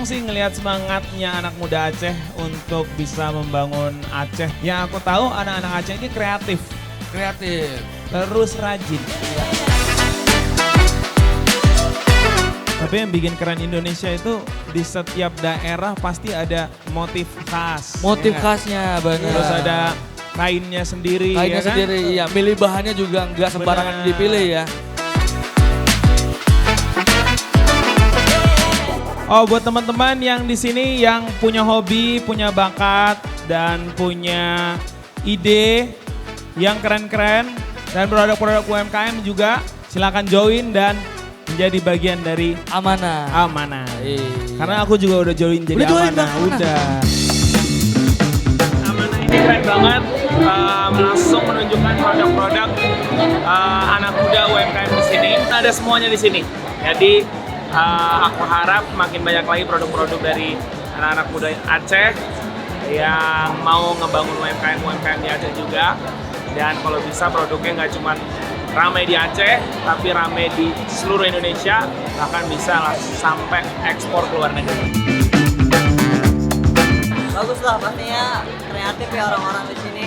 sih ngelihat semangatnya anak muda Aceh untuk bisa membangun Aceh. Yang aku tahu anak-anak Aceh ini kreatif. Kreatif. Terus rajin. Tapi yang bikin keren Indonesia itu di setiap daerah pasti ada motif khas. Motif ya kan? khasnya benar. Terus ada kainnya sendiri. Kainnya ya kan? sendiri, iya. Milih bahannya juga nggak sembarangan Benar. dipilih ya. Oh, buat teman-teman yang di sini yang punya hobi, punya bakat, dan punya ide yang keren-keren dan produk-produk UMKM juga, silakan join dan menjadi bagian dari Amanah. Amanah. Iya. Karena aku juga udah join jadi Udah join, Amanah. Bang? Udah. Amanah ini keren banget, langsung menunjukkan produk-produk anak muda UMKM di sini. Ada semuanya di sini. Jadi aku harap makin banyak lagi produk-produk dari anak-anak muda Aceh yang mau ngebangun UMKM di Aceh juga. Dan kalau bisa produknya nggak cuma ramai di Aceh, tapi ramai di seluruh Indonesia, bahkan bisa lah sampai ekspor ke luar negeri. Bagus lah, pastinya kreatif ya orang-orang di sini.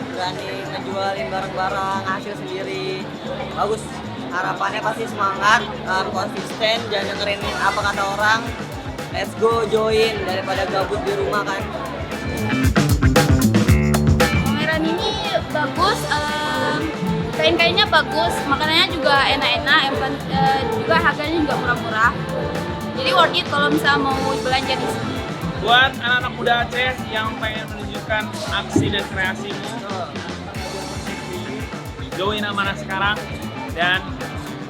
Berani ngejualin barang-barang hasil sendiri. Bagus. Harapannya pasti semangat, konsisten, jangan dengerin apa kata orang. Let's go join daripada gabut di rumah kan. Pameran ini bagus, kain-kainnya bagus, makanannya juga enak-enak, juga harganya juga murah-murah. Jadi worth it kalau misalnya mau belanja di sini. Buat anak-anak muda Aceh yang pengen menunjukkan aksi dan kreasimu, join Amanah sekarang dan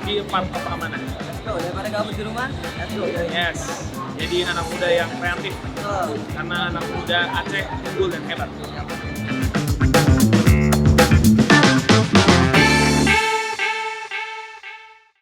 be part of Amanah. Let's go, daripada gabut di rumah, let's go join. Yes, jadi anak muda yang kreatif, karena anak muda Aceh unggul dan hebat.